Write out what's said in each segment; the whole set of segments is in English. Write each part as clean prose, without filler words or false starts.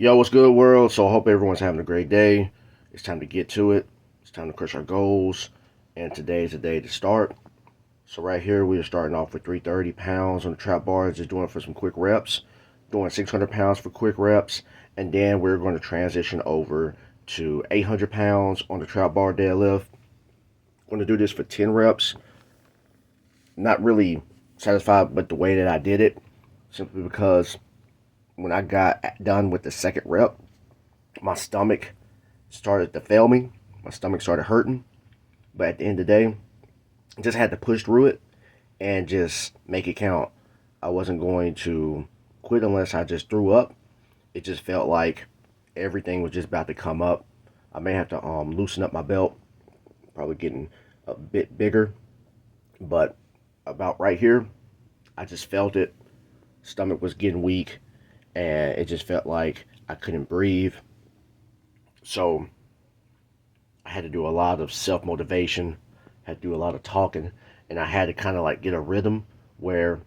Yo, what's good, world? So I hope everyone's having a great day. It's time to get to it. It's time to crush our goals. And today is the day to start. So right here, we are starting off with 330 pounds on the trap bar. Just doing it for some quick reps. Doing 600 pounds for quick reps. And then we're going to transition over to 800 pounds on the trap bar deadlift. I'm going to do this for 10 reps. Not really satisfied with the way that I did it. Simply because when I got done with the second rep, my stomach started to fail me. My stomach started hurting. But at the end of the day, I just had to push through it and just make it count. I wasn't going to quit unless I just threw up. It just felt like everything was just about to come up. I may have to loosen up my belt, probably getting a bit bigger. But about right here, I just felt it. Stomach was getting weak, and it just felt like I couldn't breathe. So I had to do a lot of self motivation, had to do a lot of talking, and I had to kind of like get a rhythm where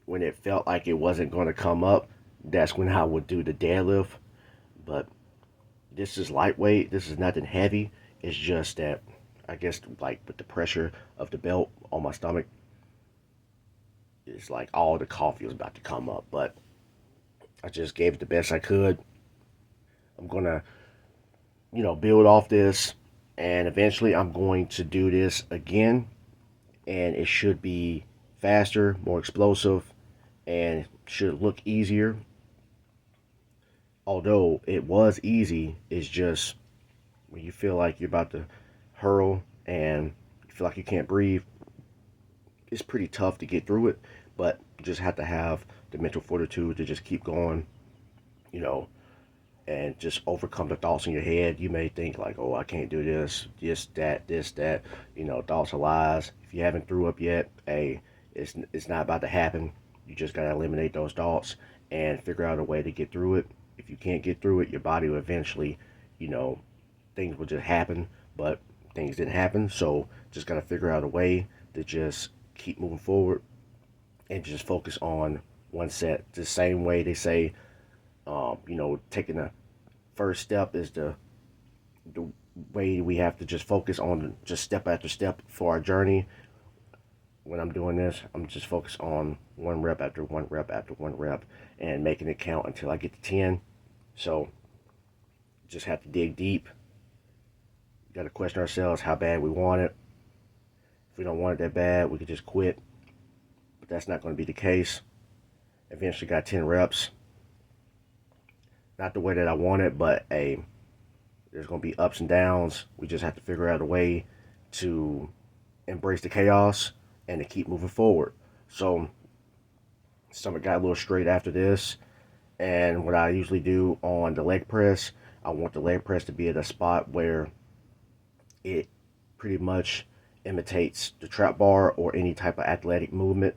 when it felt like it wasn't going to come up, that's when I would do the deadlift. But this is lightweight, this is nothing heavy. It's just that I guess like with the pressure of the belt on my stomach, it's like all the coffee was about to come up. But I just gave it the best I could. I'm gonna build off this, and eventually I'm going to do this again, and it should be faster, more explosive, and should look easier. Although it was easy, it's just when you feel like you're about to hurl and you feel like you can't breathe, it's pretty tough to get through it. But you just have to have the mental fortitude to just keep going, you know, and just overcome the thoughts in your head. You may think like, oh, I can't do this, that. Thoughts are lies. If you haven't threw up yet, hey, it's not about to happen. You just gotta eliminate those thoughts and figure out a way to get through it. If you can't get through it, your body will eventually, you know, things will just happen. But things didn't happen, so just gotta figure out a way to just keep moving forward and just focus on one set. The same way they say, taking the first step is the way we have to just focus on just step after step for our journey. When I'm doing this, I'm just focused on one rep after one rep after one rep and making it count until I get to 10. So just have to dig deep. Got to question ourselves how bad we want it. If we don't want it that bad, we could just quit. But that's not going to be the case. Eventually got 10 reps. Not the way that I want it, but there's going to be ups and downs. We just have to figure out a way to embrace the chaos and to keep moving forward. So, stomach got a little straight after this. And what I usually do on the leg press, I want the leg press to be at a spot where it pretty much imitates the trap bar or any type of athletic movement.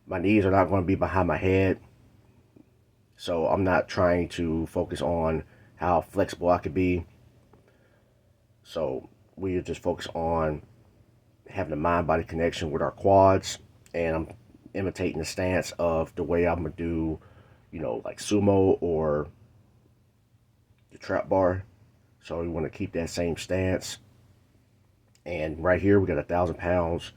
My knees are not going to be behind my head. So I'm not trying to focus on how flexible I could be. So we just focus on having a mind-body connection with our quads, and I'm imitating the stance of the way I'm gonna do, like sumo or the trap bar. So we want to keep that same stance. And right here we got 1,000 pounds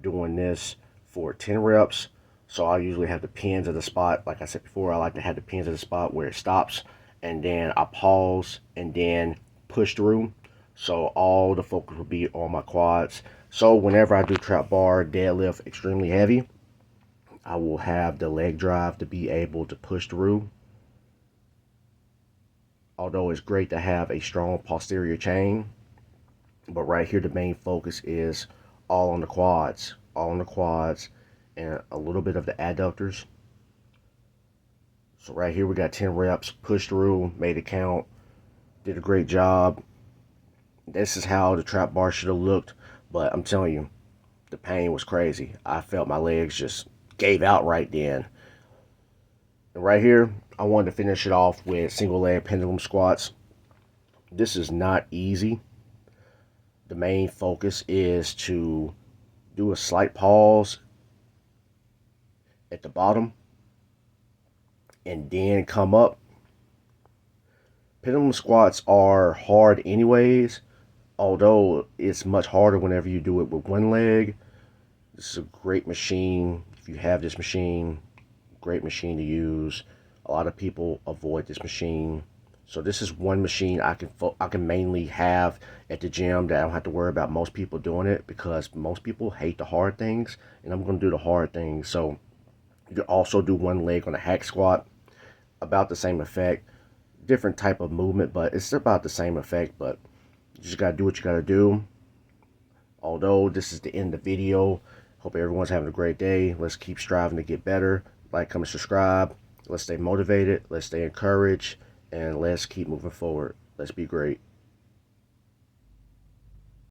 doing this for 10 reps. So I usually have the pins at the spot. Like I said before, I like to have the pins at the spot where it stops, and then I pause and then push through. So all the focus will be on my quads. So whenever I do trap bar, deadlift extremely heavy, I will have the leg drive to be able to push through. Although it's great to have a strong posterior chain, but right here the main focus is all on the quads, and a little bit of the adductors. So right here we got 10 reps, pushed through, made it count, did a great job. This is how the trap bar should have looked, but I'm telling you, the pain was crazy. I felt my legs just gave out right then. And right here, I wanted to finish it off with single leg pendulum squats. This is not easy. The main focus is to do a slight pause at the bottom and then come up Pendulum squats are hard anyways, although it's much harder whenever you do it with one leg. This is a great machine. If you have this machine, great machine to use. A lot of people avoid this machine. So this is one machine I can mainly have at the gym that I don't have to worry about most people doing it, because most people hate the hard things, and I'm going to do the hard things. So you can also do one leg on a hack squat, about the same effect, different type of movement, but it's about the same effect. But you just got to do what you got to do. Although this is the end of the video, hope everyone's having a great day. Let's keep striving to get better. Like, comment, subscribe. Let's stay motivated. Let's stay encouraged. And let's keep moving forward. Let's be great.